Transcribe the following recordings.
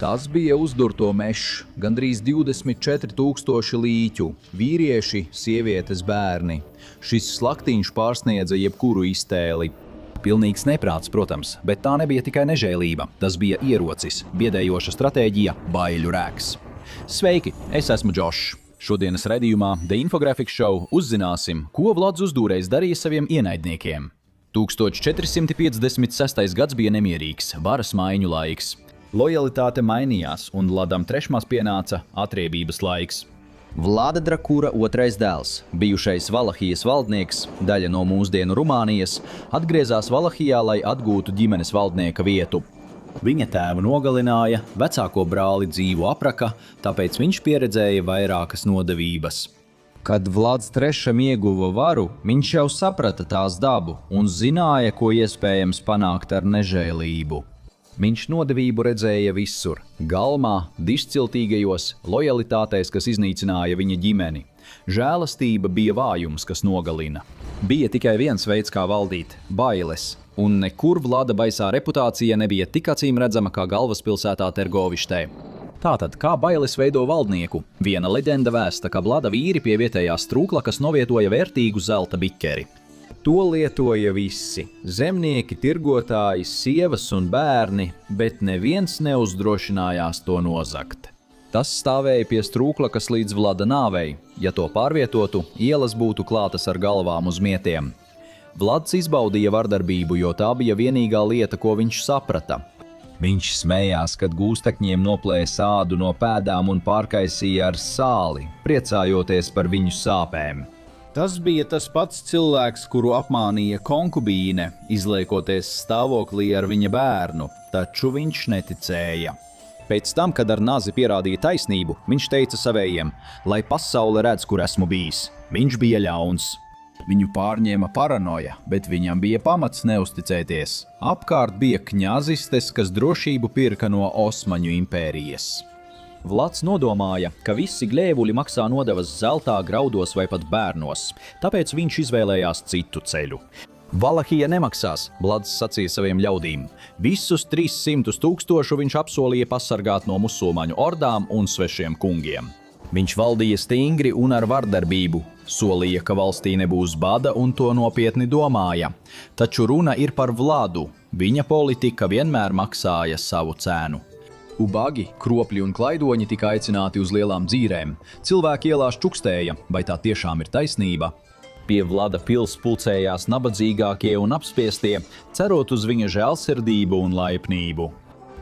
Tas bija uzdurto mežs, gandrīz 24,000 līķu, vīrieši, sievietes, bērni. Šis slaktiņš pārsniedza jebkuru iztēli. Pilnīgs neprāts, protams, bet tā nebija tikai nežēlība. Tas bija ierocis, biedējoša stratēģija, baiļu rēks. Sveiki, es esmu Džošs. Šodienas raidījumā The Infographics Show uzzināsim, ko Vlads Uzdūrējs darīja saviem ienaidniekiem. 1456. gads bija nemierīgs, varas maiņu laiks. Lojalitāte mainījās, un Vladam trešmās pienāca atriebības laiks. Vlada Drakura otrais dēls, bijušais Valahijas valdnieks, daļa no mūsdienu Rumānijas, atgriezās Valahijā, lai atgūtu ģimenes valdnieka vietu. Viņa tēvu nogalināja, vecāko brāli dzīvu apraka, tāpēc viņš pieredzēja vairākas nodevības. Kad Vlads III ieguva varu, viņš jau saprata tās dabu un zināja, ko iespējams panākt ar nežēlību. Viņš nodevību redzēja visur – galmā, dišciltīgajos, lojalitātēs, kas iznīcināja viņa ģimeni. Žēlastība bija vājums, kas nogalina. Bija tikai viens veids, kā valdīt – bailes, un nekur Vlada baisā reputācija nebija tik acīm redzama kā galvaspilsētā Tergovištē. Tātad, kā bailes veido valdnieku? Viena leģenda vēsta, ka Vlada vīri pie vietējās trūklakas novietoja vērtīgu zelta bikeri. To lietoja visi – zemnieki, tirgotāji, sievas un bērni, bet neviens neuzdrošinājās to nozagt. Tas stāvēja pie trūklakas līdz Vlada nāvei. Ja to pārvietotu, ielas būtu klātas ar galvām uz mietiem. Vlads izbaudīja vardarbību, jo tā bija vienīgā lieta, ko viņš saprata. Viņš smējās, kad gūstekņiem noplēsa ādu no pēdām un pārkaisīja ar sāli, priecājoties par viņu sāpēm. Tas bija tas pats cilvēks, kuru apmānīja konkubīne, izliekoties stāvoklī ar viņa bērnu, taču viņš neticēja. Pēc tam, kad ar nazi pierādīja taisnību, viņš teica savējiem, lai pasaule redz, kur esmu bijis. Viņš bija ļauns. Viņu pārņēma paranoja, bet viņam bija pamats neusticēties. Apkārt bija kņazistes, kas drošību pirka no Osmaņu impērijas. Vlads nodomāja, ka visi gļēvuļi maksā nodevas zeltā, graudos vai pat bērnos, tāpēc viņš izvēlējās citu ceļu. Valahija nemaksās, Vlads sacīja saviem ļaudīm. Visus 300,000 viņš apsolīja pasargāt no musulmaņu ordām un svešiem kungiem. Viņš valdīja stingri un ar vardarbību, solīja, ka valstī nebūs bada un to nopietni domāja. Taču runa ir par Vladu, viņa politika vienmēr maksāja savu cenu. Ubagi, kropļi un klaidoņi tika aicināti uz lielām dzīrēm. Cilvēki ielās čukstēja, vai tā tiešām ir taisnība. Pie Vlada pils pulcējās nabadzīgākie un apspiestie, cerot uz viņa žēlsirdību un laipnību.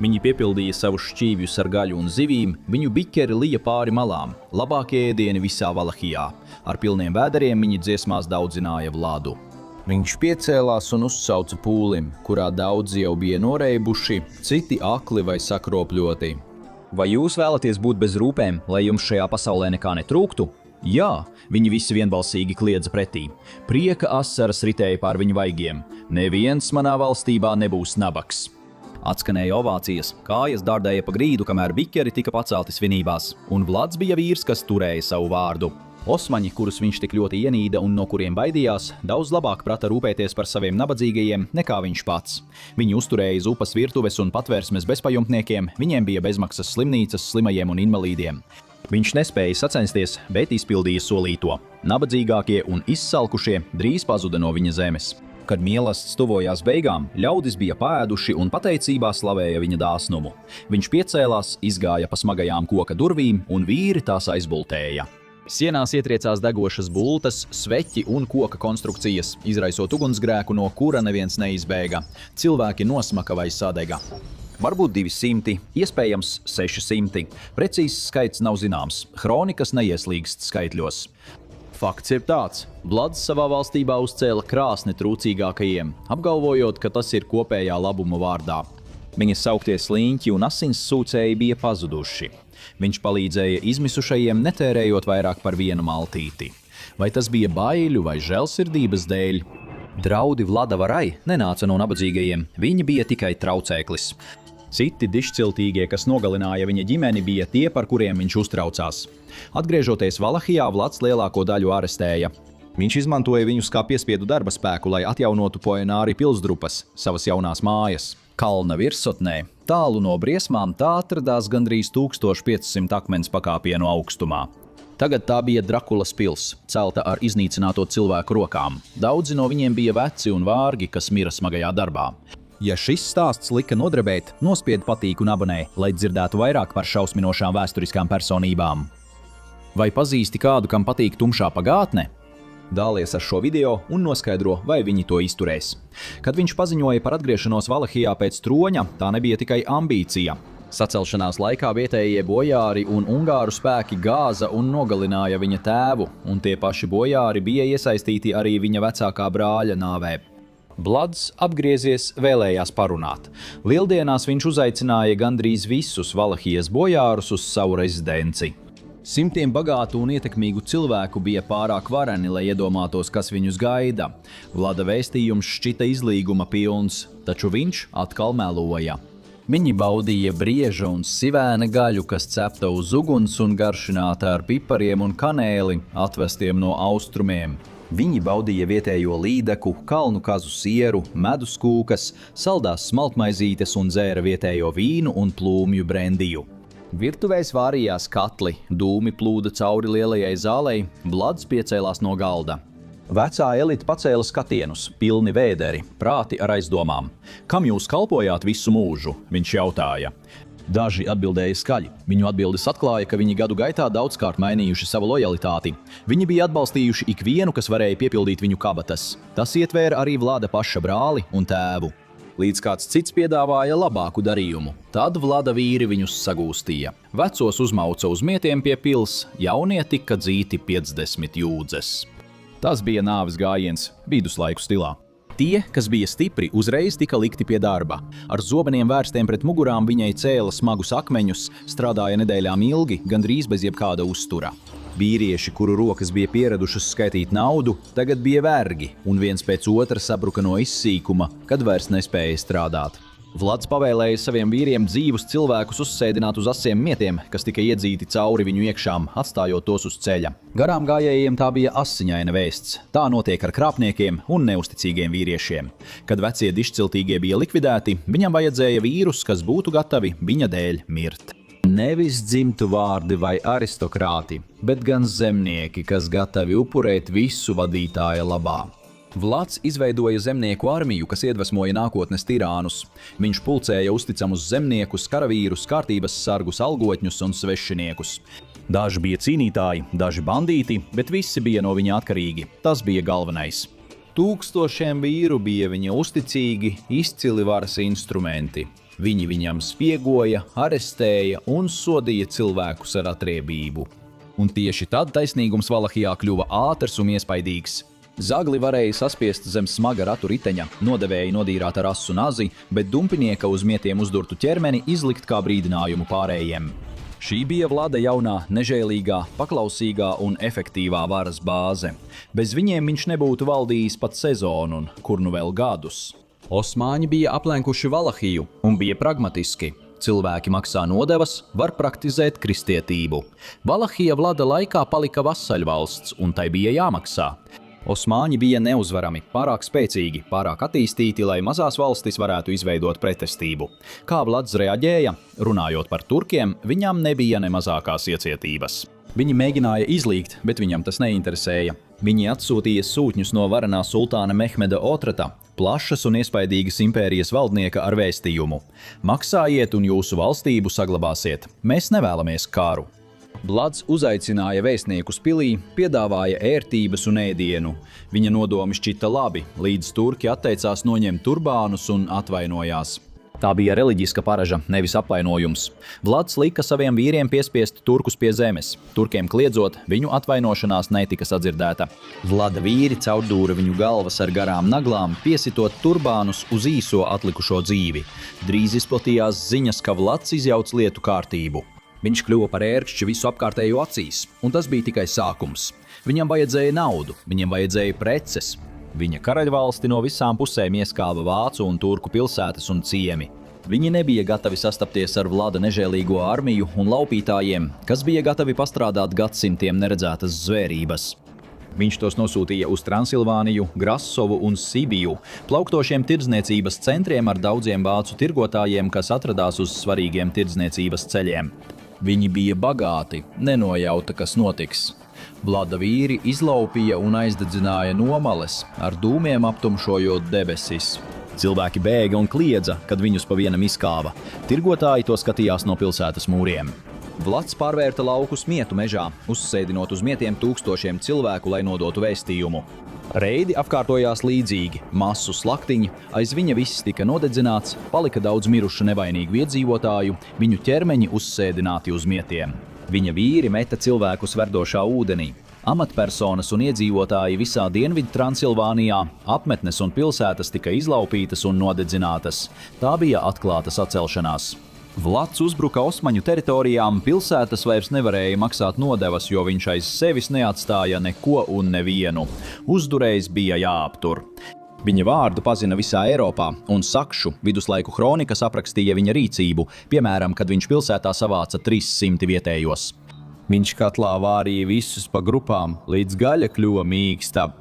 Viņi piepildīja savus šķīvjus ar gaļu un zivīm, viņu bikeri lija pāri malām, labākie ēdieni visā Valahijā. Ar pilniem vēderiem viņi dziesmās daudzināja Vladu. Viņš piecēlās un uzsauca pūlim, kurā daudzi jau bija noreibuši, citi akli vai sakropļoti. Vai jūs vēlaties būt bez rūpēm, lai jums šajā pasaulē nekā netrūktu? Jā, viņi visi vienbalsīgi kliedza pretī. Prieka asaras ritēja pār viņu vaigiem. Neviens manā valstībā nebūs nabaks. Atskanēja ovācijas, kājas dārdēja pa grīdu, kamēr bikeri tika pacelti svinībās, un Vlads bija vīrs, kas turēja savu vārdu. Osmaņi, kurus viņš tik ļoti ienīda un no kuriem baidījās, daudz labāk prata rūpēties par saviem nabadzīgajiem nekā viņš pats. Viņi uzturēja upes virtuves un patvērsmes bezpajumtniekiem, viņiem bija bezmaksas slimnīcas slimajiem un invalīdiem. Viņš nespēja sacensties, bet izpildīja solīto. Nabadzīgākie un izsalkušie drīz pazuda no viņa zemes. Kad mielasts tuvojās beigām, ļaudis bija paēduši un pateicībā slavēja viņa dāsnumu. Viņš piecēlās, izgāja pa smagajām koka durvīm un vīri tās aizbultēja. Sienās ietriecās degošas bultas, sveķi un koka konstrukcijas, izraisot ugunsgrēku, no kura neviens neizbēga. Cilvēki nosmaka vai sadega. Varbūt 200, iespējams 600. Precīzs skaits nav zināms, hronikas neieslīgst skaitļos. Fakts ir tāds, Vlads savā valstībā uzcēla krāsni trūcīgākajiem, apgalvojot, ka tas ir kopējā labuma vārdā. Viņa sauktie sliņķi un asinssūcēji bija pazuduši. Viņš palīdzēja izmisušajiem, netērējot vairāk par vienu maltīti. Vai tas bija baiļu vai žēlsirdības dēļ? Draudi Vlada varai nenāca no nabadzīgajiem, viņi bija tikai traucēklis. Citi dišciltīgie, kas nogalināja viņa ģimeni, bija tie, par kuriem viņš uztraucās. Atgriežoties Valahijā, Vlads lielāko daļu arestēja. Viņš izmantoja viņus kā piespiedu darba spēku, lai atjaunotu Poenāri pilsdrupas, savas jaunās mājas. Kalna virsotnē, tālu no briesmām, tā atradās gandrīz 1500 akmens pakāpienu augstumā. Tagad tā bija Drakulas pils, celta ar iznīcināto cilvēku rokām. Daudzi no viņiem bija veci un vārgi, kas mira smagajā darbā. Ja šis stāsts lika nodarbēt, nospied patīk un abonē, lai dzirdētu vairāk par šausminošām vēsturiskām personībām. Vai pazīsti kādu, kam patīk tumšā pagātne? Dālies ar šo video un noskaidro, vai viņi to izturēs. Kad viņš paziņoja par atgriešanos Valahijā pēc troņa, tā nebija tikai ambīcija. Sacelšanās laikā vietējie bojāri un ungāru spēki gāza un nogalināja viņa tēvu, un tie paši bojāri bija iesaistīti arī viņa vecākā brāļa nāvē. Vlads apgriezies, vēlējās parunāt. Lieldienās viņš uzaicināja gandrīz visus Valahijas bojārus uz savu rezidenci. Simtiem bagātu un ietekmīgu cilvēku bija pārāk vareni, lai iedomātos, kas viņus gaida. Vlada vēstījums šķita izlīguma pilns, taču viņš atkal meloja. Viņi baudīja brieža un sivēna gaļu, kas cepta uz uguns un garšināta ar pipariem un kanēli, atvestiem no austrumiem. Viņi baudīja vietējo līdeku, kalnu kazu sieru, medus kūkas, saldās smalkmaizītes un dzēra vietējo vīnu un plūmju brendiju. Virtuvēs vārījās katli, dūmi plūda cauri lielajai zālei, Vlads piecēlās no galda. Vecā elite pacēla skatienus, pilni vēderi, prāti ar aizdomām. Kam jūs kalpojāt visu mūžu? Viņš jautāja. Daži atbildēja skaļi. Viņu atbildes atklāja, ka viņi gadu gaitā daudzkārt mainījuši savu lojalitāti. Viņi bija atbalstījuši ikvienu, kas varēja piepildīt viņu kabatas. Tas ietvēra arī Vlada paša brāli un tēvu. Līdz kāds cits piedāvāja labāku darījumu. Tad Vlada vīri viņus sagūstīja. Vecos uzmauca uz mietiem pie pils, jaunie tika dzīti 50 jūdzes. Tas bija nāves gājiens, viduslaiku stilā. Tie, kas bija stipri, uzreiz tika likti pie darba. Ar zobeniem vērstiem pret mugurām viņai cēla smagus akmeņus, strādāja nedēļām ilgi, gandrīz bez jebkāda uztura. Vīrieši, kuru rokas bija pieradušas skaitīt naudu, tagad bija vergi, un viens pēc otra sabruka no izsīkuma, kad vairs nespēja strādāt. Vlads pavēlēja saviem vīriem dzīvus cilvēkus uzsēdināt uz asiem mietiem, kas tika iedzīti cauri viņu iekšām, atstājot tos uz ceļa. Garām gājējiem tā bija asiņaina vēsts. Tā notiek ar krāpniekiem un neusticīgiem vīriešiem. Kad vecie dišciltīgie bija likvidēti, viņam vajadzēja vīrus, kas būtu gatavi viņa dēļ mirt. Nevis dzimtu vārdi vai aristokrāti, bet gan zemnieki, kas gatavi upurēt visu vadītāja labā. Vlads izveidoja zemnieku armiju, kas iedvesmoja nākotnes tirānus. Viņš pulcēja uzticamus zemniekus, karavīrus, kārtības sargus, algotņus un svešiniekus. Daži bija cīnītāji, daži bandīti, bet visi bija no viņa atkarīgi. Tas bija galvenais. Tūkstošiem vīru bija viņa uzticīgi, izcili varas instrumenti. Viņi viņam spiegoja, arestēja un sodīja cilvēkus ar atriebību. Un tieši tad taisnīgums Valahijā kļuva ātrs un iespaidīgs. Zagli varēja saspiest zem smaga ratu riteņa, nodevēja nodīrāt ar asu nazi, bet dumpinieka uz mietiem uzdurtu ķermeni izlikt kā brīdinājumu pārējiem. Šī bija Vlada jaunā, nežēlīgā, paklausīgā un efektīvā varas bāze. Bez viņiem viņš nebūtu valdījis pat sezonu un kur nu vēl gadus. Osmaņi bija aplenkuši Valahiju un bija pragmatiski. Cilvēki maksā nodevas, var praktizēt kristietību. Valahija Vlada laikā palika vasaļvalsts, un tai bija jāmaksā. Osmaņi bija neuzvarami, pārāk spēcīgi, pārāk attīstīti, lai mazās valstis varētu izveidot pretestību. Kā Vlads reaģēja? Runājot par turkiem, viņam nebija ne mazākās iecietības. Viņi mēģināja izlīgt, bet viņam tas neinteresēja. Viņi atsūtīja sūtņus no varenā sultāna Mehmeda Otrata, plašas un iespaidīgas impērijas valdnieka ar vēstījumu. Maksājiet un jūsu valstību saglabāsiet. Mēs nevēlamies kāru. Vlads uzaicināja vēstniekus pilī, piedāvāja ērtības un ēdienu. Viņa nodomi šķita labi, līdz turki atteicās noņemt turbānus un atvainojās. Tā bija reliģiska paraža, nevis apvainojums. Vlads lika saviem vīriem piespiest turkus pie zemes. Turkiem kliedzot, viņu atvainošanās netika sadzirdēta. Vlada vīri caurdūra viņu galvas ar garām naglām, piesitot turbānus uz īso atlikušo dzīvi. Drīz izplatījās ziņas, ka Vlads izjauc lietu kārtību. Viņš kļuva par ērkšķi visu apkārtējo acīs, un tas bija tikai sākums. Viņam vajadzēja naudu, viņam vajadzēja preces. Viņa karaļvalsti no visām pusēm ieskāva vācu un turku pilsētas un ciemi. Viņi nebija gatavi sastapties ar Vlada nežēlīgo armiju un laupītājiem, kas bija gatavi pastrādāt gadsimtiem neredzētas zvērības. Viņš tos nosūtīja uz Transilvāniju, Grasovu un Sibiju, plauktošiem tirdzniecības centriem ar daudziem vācu tirgotājiem, kas atradās uz svarīgiem tirdzniecības ceļiem. Viņi bija bagāti, nenojauta, kas notiks. Vlada vīri izlaupīja un aizdedzināja nomales, ar dūmiem aptumšojot debesis. Cilvēki bēga un kliedza, kad viņus pa vienam izkāva. Tirgotāji to skatījās no pilsētas mūriem. Vlads pārvērta laukus mietu mežā, uzsēdinot uz mietiem tūkstošiem cilvēku, lai nodotu vēstījumu. Reidi apkārtojās līdzīgi, masu slaktiņi, aiz viņa viss tika nodedzināts, palika daudz mirušu nevainīgu iedzīvotāju, viņu ķermeņi uzsēdināti uz mietiem. Viņa vīri meta cilvēkus verdošā ūdenī. Amatpersonas un iedzīvotāji visā Dienvidu Transilvānijā, apmetnes un pilsētas tika izlaupītas un nodedzinātas. Tā bija atklāta sacelšanās. Vlads uzbruka Osmaņu teritorijām, pilsētas vairs nevarēja maksāt nodevas, jo viņš aiz sevis neatstāja neko un nevienu. Uzdurējs bija jāaptur. Viņa vārdu pazina visā Eiropā, un Sakšu viduslaiku kronikas aprakstīja viņa rīcību, piemēram, kad viņš pilsētā savāca 300 vietējos. Viņš katlā vārīja visus pa grupām, līdz gaļa kļuva mīksta.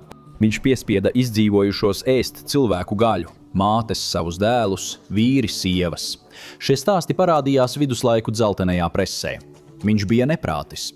Viņš piespieda izdzīvojušos ēst cilvēku gaļu, mātes savus dēlus, vīri sievas. Šie stāsti parādījās viduslaiku dzeltenajā presē. Viņš bija neprātis.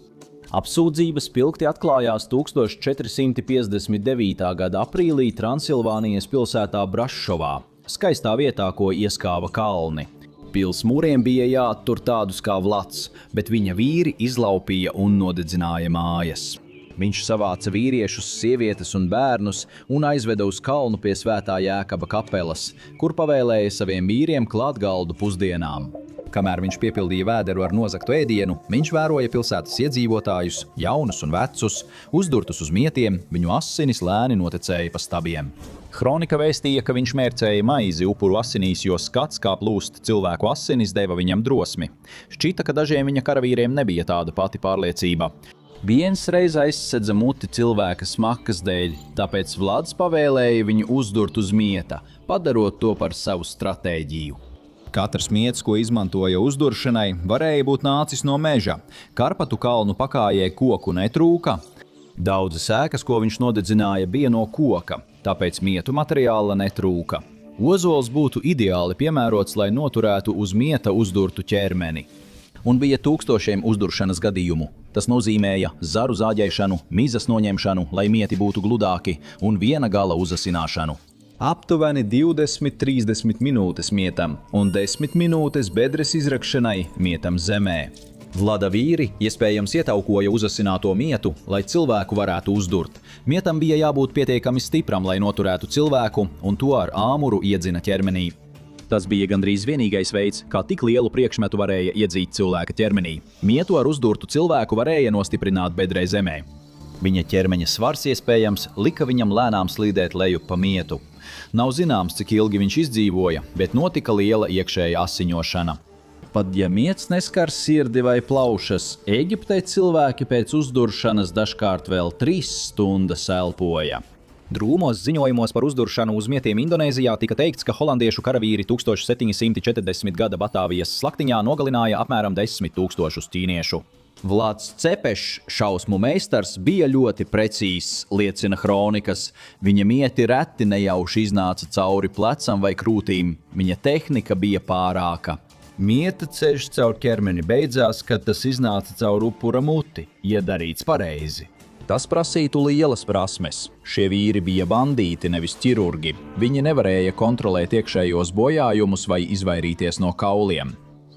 Apsūdzības pilkti atklājās 1459. gada aprīlī Transilvānijas pilsētā Brašovā, skaistā vietā, ko ieskāva kalni. Pils mūriem bija jāattur tādus kā Vlads, bet viņa vīri izlaupīja un nodedzināja mājas. Viņš savāca vīriešus, sievietes un bērnus un aizveda uz kalnu pie Svētā Jēkaba kapelas, kur pavēlēja saviem vīriem klāt galdu pusdienām. Kamēr viņš piepildīja vēderu ar nozagtu ēdienu, viņš vēroja pilsētas iedzīvotājus, jaunus un vecus, uzdurtus uz mietiem, viņu asinis lēni notekēja pa stabiem. Kronika vēstīja, ka viņš mērcēja maizi upuru asinīs, jo skats, kā plūst cilvēku asinis, deva viņam drosmi. Šķita, ka dažiem viņa karavīriem nebija tāda pati pārliecība. Viens reiz aizsedza muti cilvēka smakas dēļ, tāpēc Vlads pavēlēja viņu uzdurt uz mieta, padarot to par savu stratēģiju. Katrs miets, ko izmantoja uzduršanai, varēja būt nācis no meža. Karpatu kalnu pakājē koku netrūka. Daudzas ēkas, ko viņš nodedzināja, bija no koka, tāpēc mietu materiāla netrūka. Ozols būtu ideāli piemērots, lai noturētu uz mieta uzdurtu ķermeni. Un bija tūkstošiem uzduršanas gadījumu. Tas nozīmēja zaru zāģēšanu, mizas noņemšanu, lai mieti būtu gludāki, un viena gala uzasināšanu. Aptuveni 20–30 minūtes mietam un 10 minūtes bedres izrakšanai mietam zemē. Vlada vīri iespējams ietaukoja uzasināto mietu, lai cilvēku varētu uzdurt. Mietam bija jābūt pietiekami stipram, lai noturētu cilvēku, un to ar āmuru iedzina ķermenī. Tas bija gandrīz vienīgais veids, kā tik lielu priekšmetu varēja iedzīt cilvēka ķermenī. Mietu ar uzdurtu cilvēku varēja nostiprināt bedrē zemē. Viņa ķermeņa svars iespējams lika viņam lēnām slīdēt lejup pa mietu. Nav zināms, cik ilgi viņš izdzīvoja, bet notika liela iekšēja asiņošana. Pat ja miets neskar sirdi vai plaušas, Ēģiptē cilvēki pēc uzduršanas dažkārt vēl 3 stundas elpoja. Drūmos ziņojumos par uzduršanu uz mietiem Indonēzijā tika teikts, ka holandiešu karavīri 1740. gada Batāvijas slaktiņā nogalināja apmēram 10 000 ķīniešu. Vlads Cepešs, šausmu meistars, bija ļoti precīzs, liecina kronikas. Viņa mieti reti nejauši iznāca cauri plecam vai krūtīm. Viņa tehnika bija pārāka. Mieta ceļš caur ķermeni beidzās, kad tas iznāca caur upura muti, ja darīts pareizi. Tas prasītu lielas prasmes. Šie vīri bija bandīti, nevis ķirurgi. Viņi nevarēja kontrolēt iekšējos bojājumus vai izvairīties no kauliem.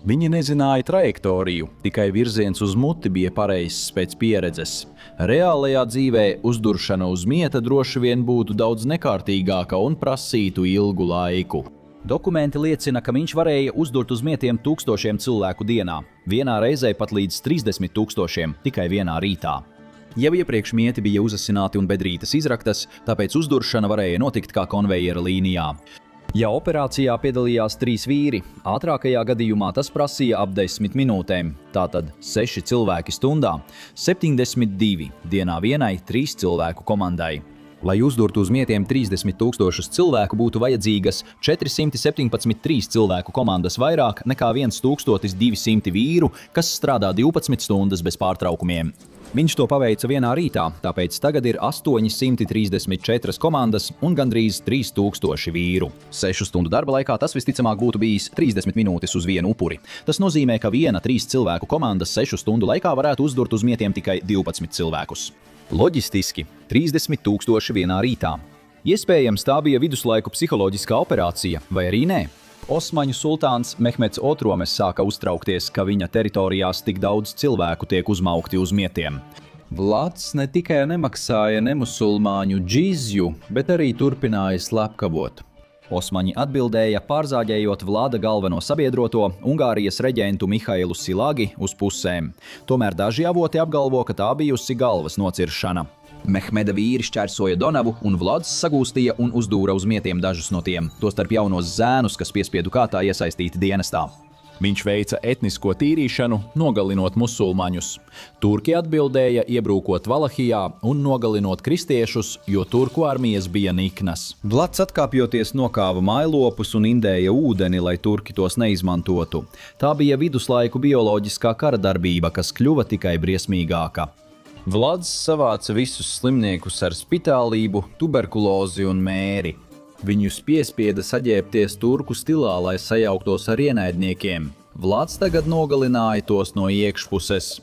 Viņi nezināja trajektoriju, tikai virziens uz muti bija pareizs pēc pieredzes. Reālajā dzīvē uzduršana uz mieta droši vien būtu daudz nekārtīgāka un prasītu ilgu laiku. Dokumenti liecina, ka viņš varēja uzdurt uz mietiem tūkstošiem cilvēku dienā, vienā reizē pat līdz 30 000 tikai vienā rītā. Jau iepriekš mieti bija uzasināti un bedrītes izraktas, tāpēc uzduršana varēja notikt kā konvejera līnijā. Ja operācijā piedalījās 3 vīri, ātrākajā gadījumā tas prasīja ap 10 minūtēm, tātad 6 cilvēki stundā, 72 dienā vienai 3 cilvēku komandai. Lai uzdurtu uz mietiem 30 000 cilvēku, būtu vajadzīgas 417 3 cilvēku komandas vairāk nekā 1200 vīru, kas strādā 12 stundas bez pārtraukumiem. Viņš to paveica vienā rītā, tāpēc tagad ir 834 komandas un gandrīz 3000 vīru. 6 stundu darba laikā tas visticamāk būtu bijis 30 minūtes uz vienu upuri. Tas nozīmē, ka viena 3 cilvēku komanda 6 stundu laikā varētu uzdurt uz mietiem tikai 12 cilvēkus. Loģistiski 30 000 vienā rītā. Iespējams, tā bija viduslaiku psiholoģiskā operācija, vai arī nē? Osmaņu sultāns Mehmeds II sāka uztraukties, ka viņa teritorijās tik daudz cilvēku tiek uzmaukti uz mietiem. Vlads ne tikai nemaksāja nemusulmāņu džizju, bet arī turpināja slepkavot. Osmaņi atbildēja, pārzāģējot Vlada galveno sabiedroto, Ungārijas reģentu Mihailu Silagi, uz pusēm. Tomēr daži avoti apgalvo, ka tā bijusi galvas nociršana. Mehmeda vīri šķērsoja Donavu, un Vlads sagūstīja un uzdūra uz mietiem dažus no tiem, tostarp jaunos zēnus, kas piespiedu kārtā iesaistīti dienestā. Viņš veica etnisko tīrīšanu, nogalinot musulmaņus. Turki atbildēja, iebrūkot Valahijā un nogalinot kristiešus, jo turku armijas bija niknas. Vlads atkāpjoties nokāva mailopus un indēja ūdeni, lai turki tos neizmantotu. Tā bija viduslaiku bioloģiskā kara darbība, kas kļuva tikai briesmīgāka. Vlads savāca visus slimniekus ar spitālību, tuberkulozi un mēri. Viņus piespieda saģērbties turku stilā, lai sajauktos ar ienaidniekiem. Vlads tagad nogalināja tos no iekšpuses.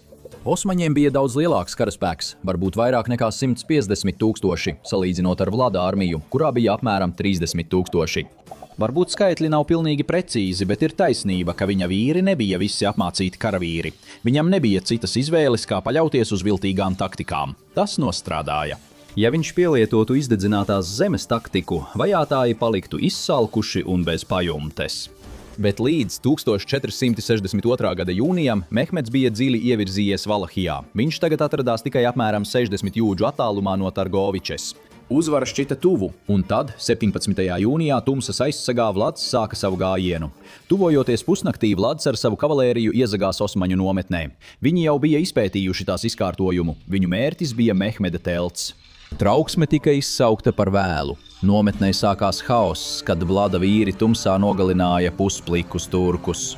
Osmaņiem bija daudz lielāks karaspēks, varbūt vairāk nekā 150 000, salīdzinot ar Vlada armiju, kurā bija apmēram 30 000. Varbūt skaitļi nav pilnīgi precīzi, bet ir taisnība, ka viņa vīri nebija visi apmācīti karavīri. Viņam nebija citas izvēles, kā paļauties uz viltīgām taktikām. Tas nostrādāja. Ja viņš pielietotu izdedzinātās zemes taktiku, vajātāji paliktu izsalkuši un bez pajumtes. Bet līdz 1462. gada jūnijam Mehmeds bija dziļi ievirzījies Valahijā. Viņš tagad atradās tikai apmēram 60 jūdžu attālumā no Targovičes. Uzvara šķita tuvu, un tad, 17. jūnijā, tumsas aizsegā Vlads sāka savu gājienu. Tuvojoties pusnaktī, Vlads ar savu kavalēriju iezagās Osmaņu nometnē. Viņi jau bija izpētījuši tās izkārtojumu. Viņu mērķis bija Mehmeda telts. Trauksme tika izsaukta par vēlu. Nometnē sākās haoss, kad Vlada vīri tumsā nogalināja pusplikus turkus.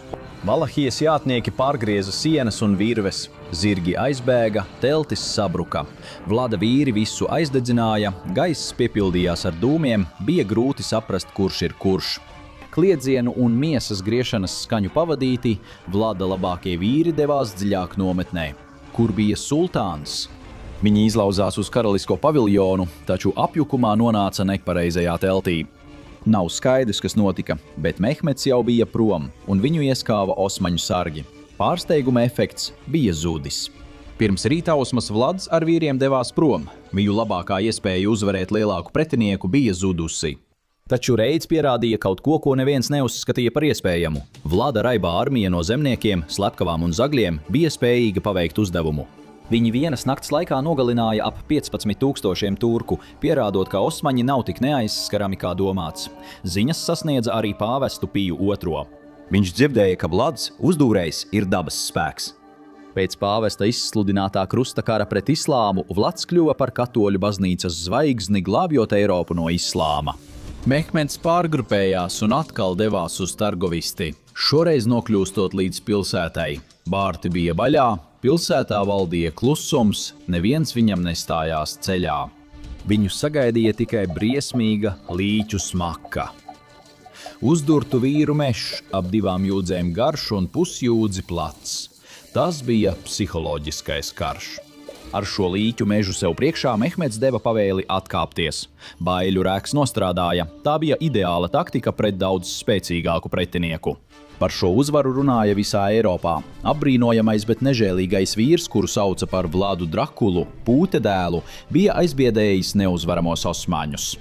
Valahijas jātnieki pārgrieza sienas un virves, zirgi aizbēga, teltis sabruka. Vlada vīri visu aizdedzināja, gaiss piepildījās ar dūmiem, bija grūti saprast, kurš ir kurš. Kliedzienu un miesas griešanas skaņu pavadīti, Vlada labākie vīri devās dziļāk nometnē. Kur bija sultāns? Viņi izlauzās uz karalisko paviljonu, taču apjukumā nonāca nepareizajā teltī. Nav skaidrs, kas notika, bet Mehmeds jau bija prom, un viņu ieskāva osmaņu sargi. Pārsteiguma efekts bija zudis. Pirms rītausmas Vlads ar vīriem devās prom. Viņu labākā iespēja uzvarēt lielāku pretinieku bija zudusi. Taču reids pierādīja kaut ko, ko neviens neuzskatīja par iespējamu. Vlada raibā armija no zemniekiem, slepkavām un zagļiem bija spējīga paveikt uzdevumu. Viņi vienas nakts laikā nogalināja ap 15 000 turku, pierādot, ka osmaņi nav tik neaizskarami kā domāts. Ziņas sasniedza arī pāvestu Piju II. Viņš dzirdēja, ka Vlads uzdūrējs ir dabas spēks. Pēc pāvesta izsludinātā krusta kara pret islāmu, Vlads kļuva par katoļu baznīcas zvaigzni, glābjot Eiropu no islāma. Mehmeds pārgrupējās un atkal devās uz Targovisti, šoreiz nokļūstot līdz pilsētai. Bārti bija baļā, pilsētā valdīja klusums, neviens viņam nestājās ceļā. Viņu sagaidīja tikai briesmīga līķu smaka. Uzdurtu vīru mešs, ap 2 jūdzēm garš un pusjūdzi plats. Tas bija psiholoģiskais karš. Ar šo līķu mežu sev priekšā Mehmeds deva pavēli atkāpties. Baiļu rēks nostrādāja, tā bija ideāla taktika pret daudz spēcīgāku pretinieku. Par šo uzvaru runāja visā Eiropā. Apbrīnojamais, bet nežēlīgais vīrs, kuru sauca par Vladu Drakulu, Pūte dēlu, bija aizbiedējis neuzvaramos osmaņus.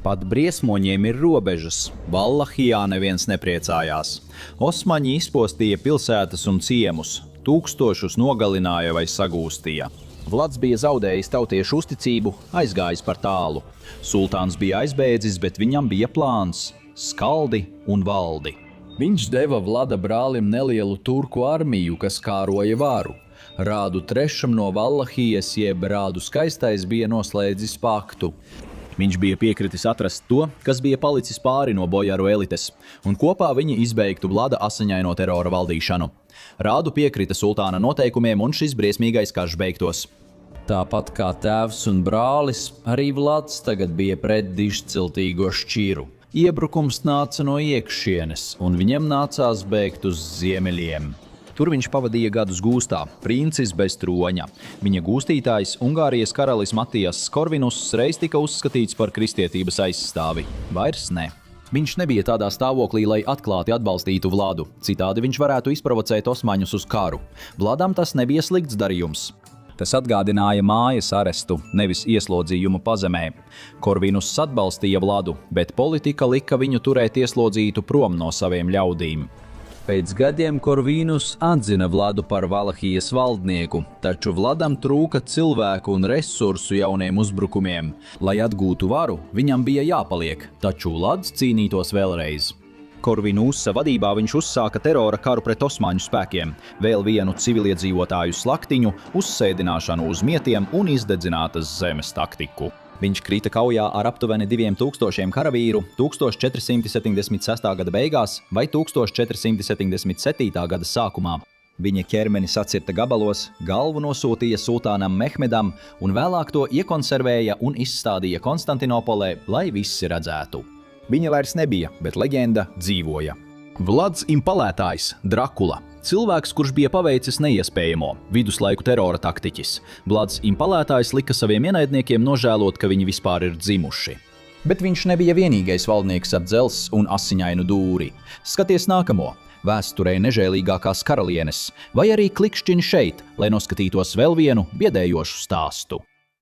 Pat briesmoņiem ir robežas. Valahijā neviens nepriecājās. Osmaņi izpostīja pilsētas un ciemus, tūkstošus nogalināja vai sagūstīja. Vlads bija zaudējis tautiešu uzticību, aizgājis par tālu. Sultāns bija aizbēdzis, bet viņam bija plāns – skaldi un valdi. Viņš deva Vlada brālim nelielu turku armiju, kas kāroja varu. Rādu III no Valahijas jeb Rādu Skaistais bija noslēdzis paktu. Viņš bija piekritis atrast to, kas bija palicis pāri no bojaru elites, un kopā viņi izbeigtu Vlada asiņaino terora valdīšanu. Rādu piekrita sultāna noteikumiem, un šis briesmīgais karš beigtos. Tāpat kā tēvs un brālis, arī Vlads tagad bija pret dižciltīgo šķiru. Iebrukums nāca no iekšienes, un viņam nācās bēgt uz ziemeļiem. Tur viņš pavadīja gadus gūstā, princis bez troņa. Viņa gūstītājs, Ungārijas karalis Matijas Korvinus, reiz tika uzskatīts par kristietības aizstāvi. Vairs ne. Viņš nebija tādā stāvoklī, lai atklāti atbalstītu Vladu. Citādi viņš varētu izprovocēt osmaņus uz karu. Vladam tas nebija slikts darījums. Tas atgādināja mājas arestu, nevis ieslodzījumu pazemē. Korvinus atbalstīja Vladu, bet politika lika viņu turēt ieslodzītu prom no saviem ļaudīm. Pēc gadiem Korvinus atzina Vladu par Valahijas valdnieku, taču Vladam trūka cilvēku un resursu jauniem uzbrukumiem. Lai atgūtu varu, viņam bija jāpaliek, taču Vlads cīnītos vēlreiz. Korvinusa vadībā viņš uzsāka terora karu pret osmaņu spēkiem, vēl vienu civiliedzīvotāju slaktiņu, uzsēdināšanu uz mietiem un izdedzinātas zemes taktiku. Viņš krita kaujā ar aptuveni 2000 karavīru 1476. gada beigās vai 1477. gada sākumā. Viņa ķermeni sacirta gabalos, galvu nosūtīja sultānam Mehmedam un vēlāk to iekonservēja un izstādīja Konstantinopolē, lai visi redzētu. Viņa vairs nebija, bet leģenda dzīvoja. Vlads Impalētājs, Drakula. Cilvēks, kurš bija paveicis neiespējamo, viduslaiku terora taktiķis. Vlads Impalētājs lika saviem ienaidniekiem nožēlot, ka viņi vispār ir dzimuši. Bet viņš nebija vienīgais valdnieks ap dzelzs un asiņainu dūri. Skaties nākamo. Vēsturē nežēlīgākās karalienes, vai arī klikšķiņi šeit, lai noskatītos vēl vienu biedējošu stāstu.